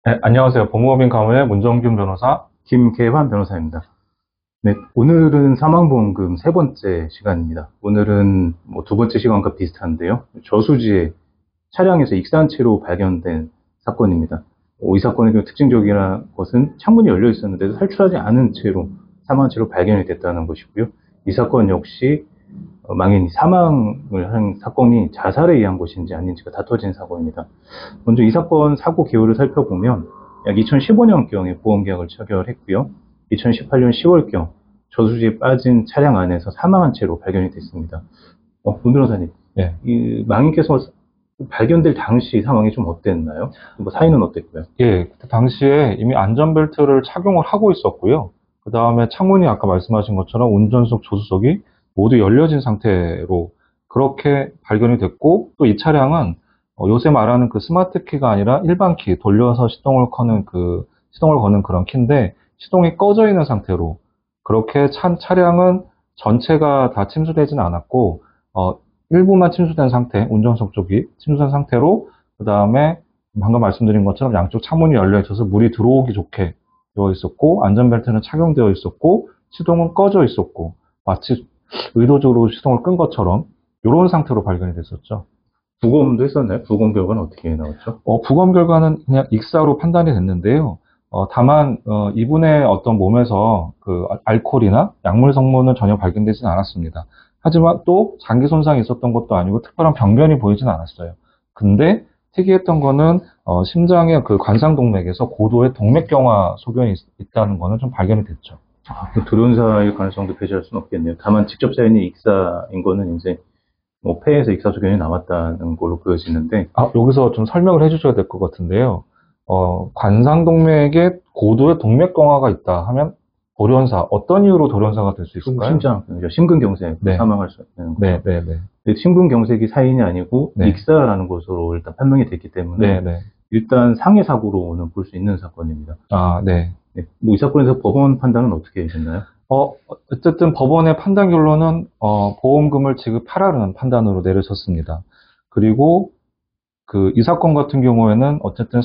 네, 안녕하세요. 법무법인 가문의 문정균 변호사. 김계환 변호사입니다. 네, 오늘은 사망보험금 세 번째 시간입니다. 오늘은 뭐 두 번째 시간과 비슷한데요. 저수지에 차량에서 익사한 채로 발견된 사건입니다. 이 사건의 경우 특징적인 것은 창문이 열려 있었는데도 탈출하지 않은 채로 사망한 채로 발견이 됐다는 것이고요. 이 사건 역시 망인이 사망을 한 사건이 자살에 의한 것인지 아닌지가 다퉈진 사고입니다. 먼저 이 사건 사고 기호를 살펴보면 약 2015년경에 보험계약을 체결했고요. 2018년 10월경 저수지에 빠진 차량 안에서 사망한 채로 발견이 됐습니다. 문 변호사님, 예, 이 망인께서 발견될 당시 상황이 좀 어땠나요? 뭐 사인은 어땠고요? 예, 그때 당시에 이미 안전벨트를 착용을 하고 있었고요. 그 다음에 창문이 아까 말씀하신 것처럼 운전석, 조수석이 모두 열려진 상태로 그렇게 발견이 됐고, 또 이 차량은 요새 말하는 그 스마트 키가 아니라 일반 키, 돌려서 시동을 거는 그런 키인데, 시동이 꺼져 있는 상태로 그렇게 찬 차량은 전체가 다 침수되지는 않았고, 어, 일부만 침수된 상태, 운전석 쪽이 침수된 상태로, 그 다음에 방금 말씀드린 것처럼 양쪽 창문이 열려 있어서 물이 들어오기 좋게 되어 있었고, 안전벨트는 착용되어 있었고, 시동은 꺼져 있었고, 마치 의도적으로 시동을 끈 것처럼 이런 상태로 발견이 됐었죠. 부검도 했었나요? 부검 결과는 어떻게 나왔죠? 부검 결과는 그냥 익사로 판단이 됐는데요. 다만 이분의 어떤 몸에서 그 알코올이나 약물 성분은 전혀 발견되지는 않았습니다. 하지만 또 장기 손상이 있었던 것도 아니고 특별한 병변이 보이지는 않았어요. 근데 특이했던 거는 심장의 그 관상동맥에서 고도의 동맥경화 소견이 있다는 거는 좀 발견이 됐죠. 그 돌연사일 가능성도 배제할 수는 없겠네요. 다만 직접 사인이 익사인 거는 이제 뭐 폐에서 익사 소견이 남았다는 걸로 보여지는데 여기서 좀 설명을 해주셔야 될 것 같은데요. 관상동맥에 고도의 동맥경화가 있다 하면 돌연사, 어떤 이유로 돌연사가 될 수 있을까요? 심장, 심근경색 네, 사망할 수 있는 네, 거죠. 네, 네, 근데 심근경색이 사인이 아니고 네, 익사라는 것으로 일단 판명이 됐기 때문에 네, 네. 일단 상해 사고로는 볼 수 있는 사건입니다. 네. 네, 뭐이 사건에서 법원 판단은 어떻게 됐나요? 어쨌든 법원의 판단 결론은, 보험금을 지급하라는 판단으로 내려졌습니다. 그리고 이 사건 같은 경우에는 어쨌든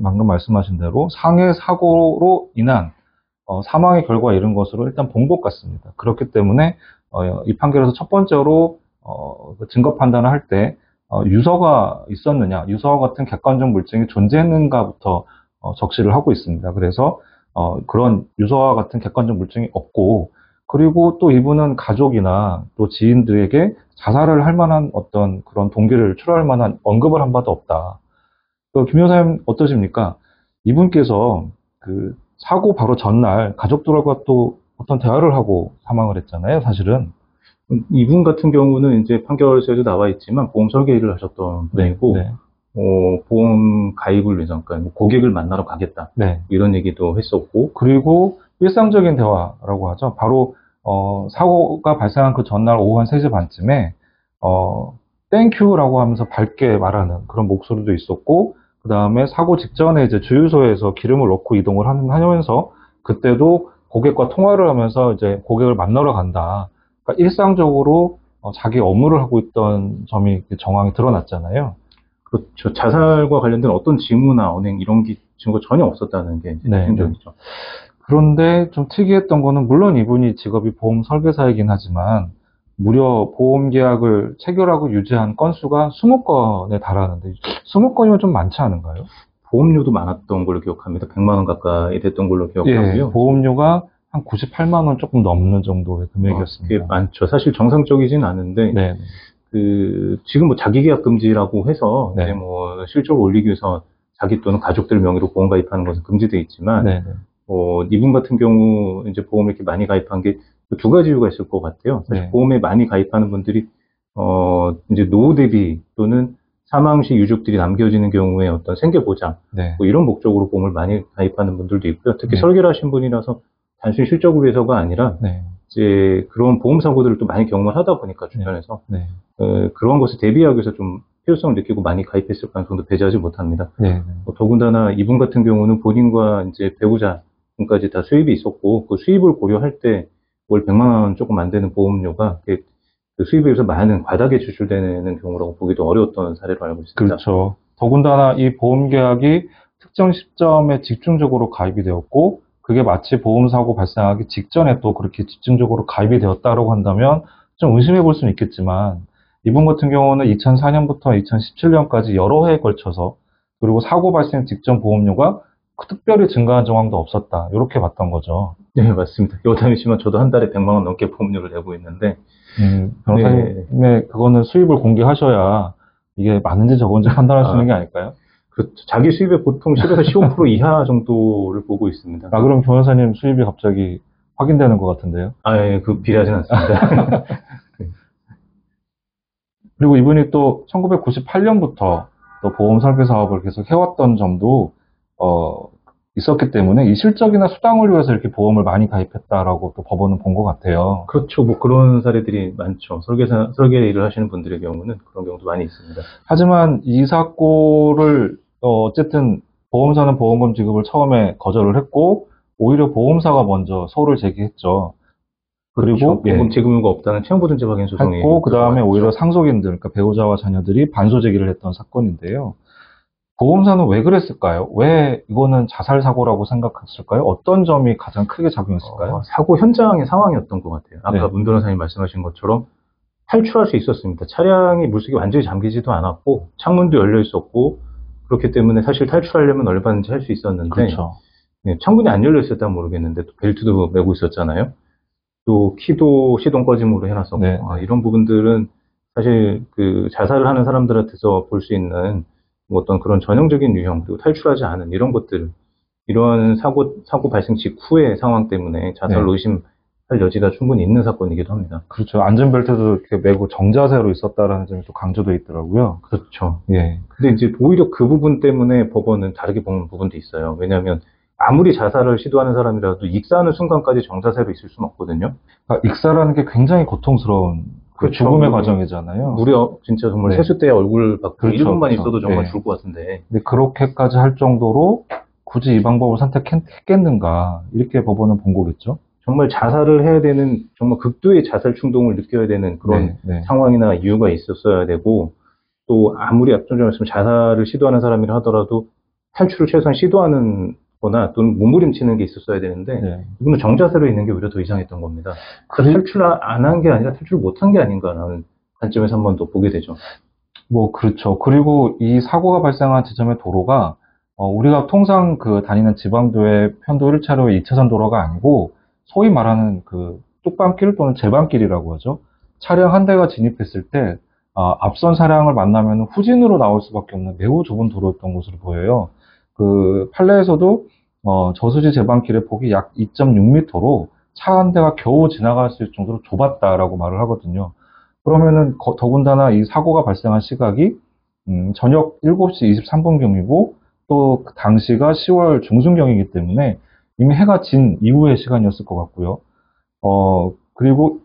방금 말씀하신 대로 상해 사고로 인한 사망의 결과에 이른 것으로 일단 본 것 같습니다. 그렇기 때문에 이 판결에서 첫 번째로 그 증거 판단을 할 때 유서가 있었느냐, 유서와 같은 객관적 물증이 존재했는가부터 적시를 하고 있습니다. 그래서 그런 유서와 같은 객관적 물증이 없고, 그리고 또 이분은 가족이나 또 지인들에게 자살을 할 만한 어떤 그런 동기를 추론할 만한 언급을 한 바도 없다. 김 여사님 어떠십니까? 이분께서 그 사고 바로 전날 가족들과 또 어떤 대화를 하고 사망을 했잖아요, 사실은. 이분 같은 경우는 이제 판결서에도 나와 있지만 보험 설계 일을 하셨던 네, 분이고 네, 보험 가입을 위해서 그러니까 뭐 고객을 만나러 가겠다 네. 이런 얘기도 했었고 그리고 일상적인 대화라고 하죠. 바로 사고가 발생한 그 전날 오후 한 3시 반쯤에 땡큐라고 하면서 밝게 말하는 그런 목소리도 있었고, 그 다음에 사고 직전에 이제 주유소에서 기름을 넣고 이동을 하면서 그때도 고객과 통화를 하면서 이제 고객을 만나러 간다. 그러니까 일상적으로 자기 업무를 하고 있던 점이 정황이 드러났잖아요. 그렇죠. 자살과 관련된 어떤 징후나 언행 이런 증거 전혀 없었다는 게 이제 네, 네. 핵심적이죠. 그런데 좀 특이했던 거는 물론 이분이 직업이 보험 설계사이긴 하지만 무려 보험 계약을 체결하고 유지한 건수가 20건에 달하는데 20건이면 좀 많지 않은가요? 보험료도 많았던 걸로 기억합니다. 100만 원 가까이 됐던 걸로 예, 기억하고요. 보험료가 한 98만 원 조금 넘는 정도의 그게 금액이었습니다. 많죠. 사실 정상적이진 않은데 네, 지금 뭐 자기계약 금지라고 해서 이제 네, 뭐 실적을 올리기 위해서 자기 또는 가족들 명의로 보험 가입하는 것은 금지돼 있지만 네, 네, 이분 같은 경우 이제 보험을 이렇게 많이 가입한 게 두 가지 이유가 있을 것 같아요. 사실 네, 보험에 많이 가입하는 분들이 이제 노후 대비 또는 사망 시 유족들이 남겨지는 경우에 어떤 생계 보장 네, 뭐 이런 목적으로 보험을 많이 가입하는 분들도 있고요. 특히 네, 설계를 하신 분이라서 단순히 실적을 위해서가 아니라 네, 이제 그런 보험 사고들을 또 많이 경험을 하다 보니까 네, 주변에서 네, 그런 것을 대비하기 위해서 좀 필요성을 느끼고 많이 가입했을 가능성도 배제하지 못합니다. 네, 더군다나 이분 같은 경우는 본인과 이제 배우자 분까지 다 수입이 있었고 그 수입을 고려할 때 월 100만 원 조금 안 되는 보험료가 그 수입에 비해서 많은 과다하게 지출되는 경우라고 보기도 어려웠던 사례로 알고 있습니다. 그렇죠. 더군다나 이 보험 계약이 특정 시점에 집중적으로 가입이 되었고, 그게 마치 보험사고 발생하기 직전에 또 그렇게 집중적으로 가입이 되었다고 한다면 좀 의심해 볼 수는 있겠지만, 이분 같은 경우는 2004년부터 2017년까지 여러 해에 걸쳐서, 그리고 사고 발생 직전 보험료가 특별히 증가한 정황도 없었다. 이렇게 봤던 거죠. 네, 맞습니다. 여담이지만 저도 한 달에 100만 원 넘게 보험료를 내고 있는데, 변호사님의 그거는 수입을 공개하셔야 이게 맞는지 적은지 판단할 수 있는 게 아닐까요? 그렇죠. 자기 수입의 보통 10에서 15% 이하 정도를 보고 있습니다. 그럼 변호사님 수입이 갑자기 확인되는 것 같은데요? 예, 비례하진 않습니다. 그리고 이분이 또 1998년부터 또 보험 설계 사업을 계속 해왔던 점도 있었기 때문에 이 실적이나 수당을 위해서 이렇게 보험을 많이 가입했다라고 또 법원은 본 것 같아요. 그렇죠. 뭐 그런 사례들이 많죠. 설계 일을 하시는 분들의 경우는 그런 경우도 많이 있습니다. 하지만 이 사고를 어쨌든 보험사는 보험금 지급을 처음에 거절을 했고 오히려 보험사가 먼저 소를 제기했죠. 그리고 보험금 지급료가 없다는 채용보증제 확인 소송이 했고 그 다음에 오히려 상속인들, 그러니까 배우자와 자녀들이 반소 제기를 했던 사건인데요. 보험사는 왜 그랬을까요? 왜 이거는 자살 사고라고 생각했을까요? 어떤 점이 가장 크게 작용했을까요? 사고 현장의 상황이었던 것 같아요. 아까 문 변호사님 말씀하신 것처럼 탈출할 수 있었습니다. 차량이 물속에 완전히 잠기지도 않았고 창문도 열려 있었고 그렇기 때문에 사실 탈출하려면 얼마든지 할 수 있었는데 그렇죠. 창문이 안 열려 있었다면 모르겠는데 또 벨트도 메고 있었잖아요. 또 키도 시동 꺼짐으로 해놨었고 이런 부분들은 사실 그 자살을 하는 사람들한테서 볼 수 있는 뭐 어떤 그런 전형적인 유형 그리고 탈출하지 않은 이런 것들 이런 사고 발생 직후의 상황 때문에 자살로 의심할 여지가 충분히 있는 사건이기도 합니다. 그렇죠. 안전벨트도 이렇게 메고 정자세로 있었다라는 점이 또 강조되어 있더라고요. 그렇죠. 근데 이제 오히려 그 부분 때문에 법원은 다르게 보는 부분도 있어요. 왜냐하면 아무리 자살을 시도하는 사람이라도 익사하는 순간까지 정자세로 있을 수는 없거든요. 익사라는 게 굉장히 고통스러운 죽음의 과정이잖아요. 무려 진짜 정말 세숫대에 얼굴 받고 1분만 있어도 정말 죽을 것 같은데. 근데 그렇게까지 할 정도로 굳이 이 방법을 선택했겠는가 이렇게 법원은 본 거겠죠. 정말 자살을 해야 되는 정말 극도의 자살 충동을 느껴야 되는 그런 상황이나 이유가 있었어야 되고 또 아무리 앞전에 말씀 자살을 시도하는 사람이라 하더라도 탈출을 최소한 시도하는 거나 또는 몸부림치는 게 있었어야 되는데 이분은 정자세로 있는 게 오히려 더 이상했던 겁니다. 탈출 안 한 게 아니라 탈출을 못한 게 아닌가라는 관점에서 한 번 더 보게 되죠. 그렇죠. 그리고 이 사고가 발생한 지점의 도로가 우리가 통상 그 다니는 지방도의 편도 1차로의 2차선 도로가 아니고 소위 말하는 그 뚝방길 또는 제방길이라고 하죠. 차량 한 대가 진입했을 때 앞선 차량을 만나면 후진으로 나올 수밖에 없는 매우 좁은 도로였던 것으로 보여요. 그 판례에서도 저수지 제방길의 폭이 약 2.6m로 차 한 대가 겨우 지나갈 수 있을 정도로 좁았다라고 말을 하거든요. 그러면은 더군다나 이 사고가 발생한 시각이 저녁 7시 23분경이고 또 그 당시가 10월 중순경이기 때문에 이미 해가 진 이후의 시간이었을 것 같고요. 그리고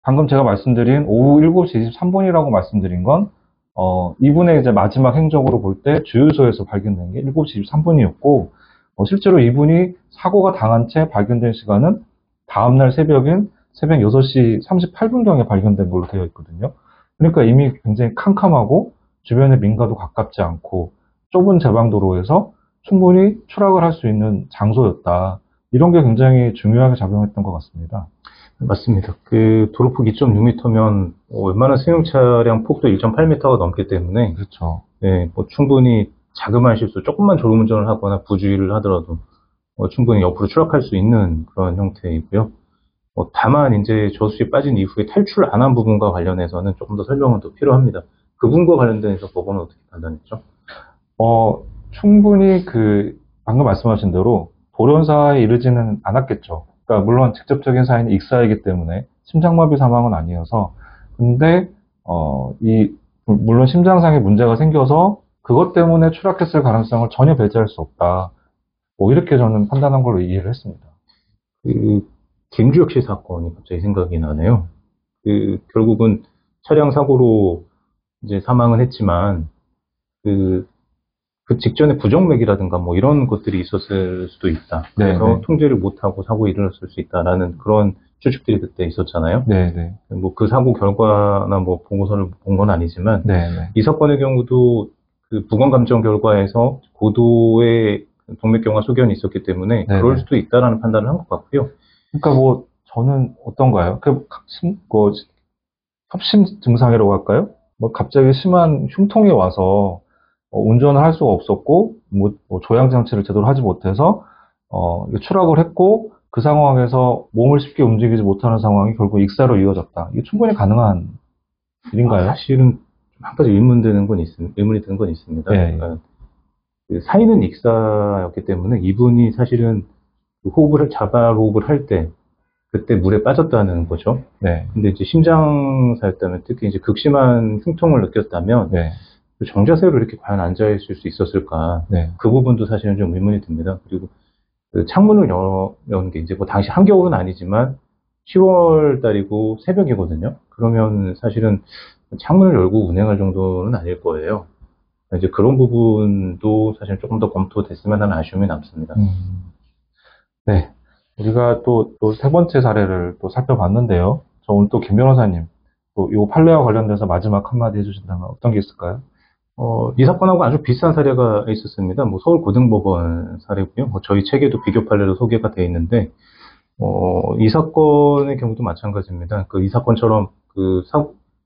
방금 제가 말씀드린 오후 7시 23분이라고 말씀드린 건 이분의 이제 마지막 행적으로 볼 때 주유소에서 발견된 게 7시 23분이었고 실제로 이분이 사고가 당한 채 발견된 시간은 다음날 새벽인 새벽 6시 38분경에 발견된 걸로 되어 있거든요. 그러니까 이미 굉장히 캄캄하고 주변에 민가도 가깝지 않고 좁은 제방도로에서 충분히 추락을 할 수 있는 장소였다. 이런 게 굉장히 중요하게 작용했던 것 같습니다. 맞습니다. 그 도로폭 2.6m면 웬만한 승용 차량 폭도 1.8m가 넘기 때문에 그렇죠. 뭐 충분히 자그마한 실수, 조금만 졸음운전을 하거나 부주의를 하더라도 충분히 옆으로 추락할 수 있는 그런 형태이고요. 다만 이제 저수지에 빠진 이후에 탈출 안 한 부분과 관련해서는 조금 더 설명은 더 필요합니다. 그 부분과 관련돼서 법원은 어떻게 판단했죠? 충분히 방금 말씀하신 대로 돌연사에 이르지는 않았겠죠. 그러니까 물론 직접적인 사인은 익사이기 때문에 심장마비 사망은 아니어서 근데 물론 심장상에 문제가 생겨서 그것 때문에 추락했을 가능성을 전혀 배제할 수 없다. 이렇게 저는 판단한 걸로 이해를 했습니다. 김주혁 씨 사건이 갑자기 생각이 나네요. 결국은 차량 사고로 이제 사망은 했지만 그 직전에 부정맥이라든가 뭐 이런 것들이 있었을 수도 있다. 그래서 통제를 못하고 사고에 일어났을 수 있다라는 그런 추측들이 그때 있었잖아요. 뭐 그 사고 결과나 뭐 보고서를 본 건 아니지만 이 사건의 경우도 그 부검 감정 결과에서 고도의 동맥경화 소견이 있었기 때문에 네네. 그럴 수도 있다라는 판단을 한 것 같고요. 그러니까 뭐 저는 어떤가요? 협심 증상이라고 할까요? 뭐 갑자기 심한 흉통이 와서 운전을 할 수가 없었고 뭐 조향 장치를 제대로 하지 못해서 이게 추락을 했고 그 상황에서 몸을 쉽게 움직이지 못하는 상황이 결국 익사로 이어졌다. 이게 충분히 가능한 일인가요? 사실은 한 가지 의문이 드는 건 있습니다. 예, 예. 그러니까 그 사인은 익사였기 때문에 이분이 사실은 그 호흡을 할 때 그때 물에 빠졌다는 거죠. 네, 근데 이제 심장사였다면 특히 이제 극심한 흉통을 느꼈다면 네, 그 정자세로 이렇게 과연 앉아 있을 수 있었을까? 네, 그 부분도 사실은 좀 의문이 듭니다. 그리고 그 창문을 여는 게 이제 뭐 당시 한겨울은 아니지만 10월 달이고 새벽이거든요. 그러면 사실은 창문을 열고 운행할 정도는 아닐 거예요. 이제 그런 부분도 사실 조금 더 검토됐으면 하는 아쉬움이 남습니다. 네. 우리가 또 세 번째 사례를 또 살펴봤는데요. 저 오늘 또 김 변호사님, 또 이 판례와 관련돼서 마지막 한마디 해주신다면 어떤 게 있을까요? 이 사건하고 아주 비슷한 사례가 있었습니다. 뭐 서울고등법원 사례고요. 뭐 저희 책에도 비교 판례로 소개가 돼 있는데, 이 사건의 경우도 마찬가지입니다. 이 사건처럼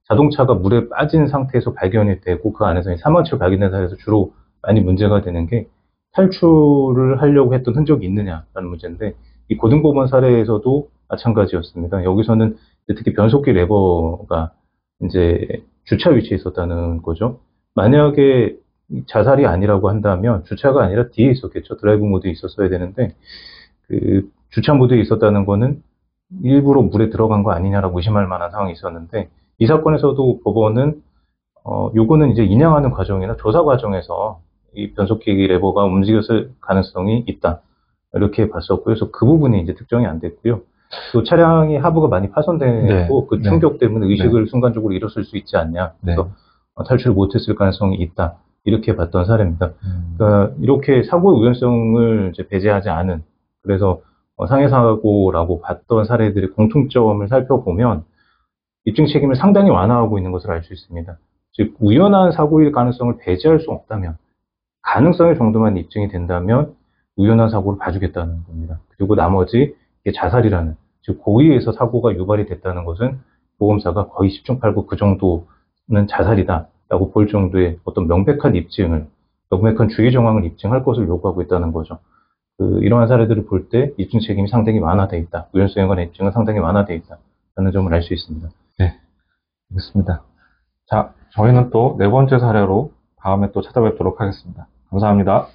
자동차가 물에 빠진 상태에서 발견이 되고 그 안에서 사망치로 발견된 사례에서 주로 많이 문제가 되는 게 탈출을 하려고 했던 흔적이 있느냐라는 문제인데 이 고등법원 사례에서도 마찬가지였습니다. 여기서는 특히 변속기 레버가 이제 주차 위치에 있었다는 거죠. 만약에 자살이 아니라고 한다면 주차가 아니라 뒤에 있었겠죠. 드라이브 모드에 있었어야 되는데 그 주차 모드에 있었다는 거는 일부러 물에 들어간 거 아니냐라고 의심할 만한 상황이 있었는데 이 사건에서도 법원은 요거는 이제 인양하는 과정이나 조사 과정에서 이 변속기 레버가 움직였을 가능성이 있다. 이렇게 봤었고요. 그래서 그 부분이 이제 특정이 안 됐고요. 또 차량이 하부가 많이 파손되고 네, 그 네, 충격 때문에 의식을 순간적으로 잃었을 수 있지 않냐. 그래서 네. 탈출을 못했을 가능성이 있다. 이렇게 봤던 사례입니다. 음, 그러니까 이렇게 사고의 우연성을 이제 배제하지 않은 그래서 상해 사고라고 봤던 사례들의 공통점을 살펴보면 입증 책임을 상당히 완화하고 있는 것을 알 수 있습니다. 즉 우연한 사고일 가능성을 배제할 수 없다면 가능성의 정도만 입증이 된다면 우연한 사고를 봐주겠다는 겁니다. 그리고 나머지 이게 자살이라는 즉 고의에서 사고가 유발이 됐다는 것은 보험사가 거의 10중 8구 그 정도는 자살이다라고 볼 정도의 어떤 명백한 주의 정황을 입증할 것을 요구하고 있다는 거죠. 이러한 사례들을 볼 때 입증 책임이 상당히 완화되어 있다. 우연성에 관한 입증은 상당히 완화되어 있다는 점을 알 수 있습니다. 네, 알겠습니다. 자, 저희는 또 네 번째 사례로 다음에 또 찾아뵙도록 하겠습니다. 감사합니다.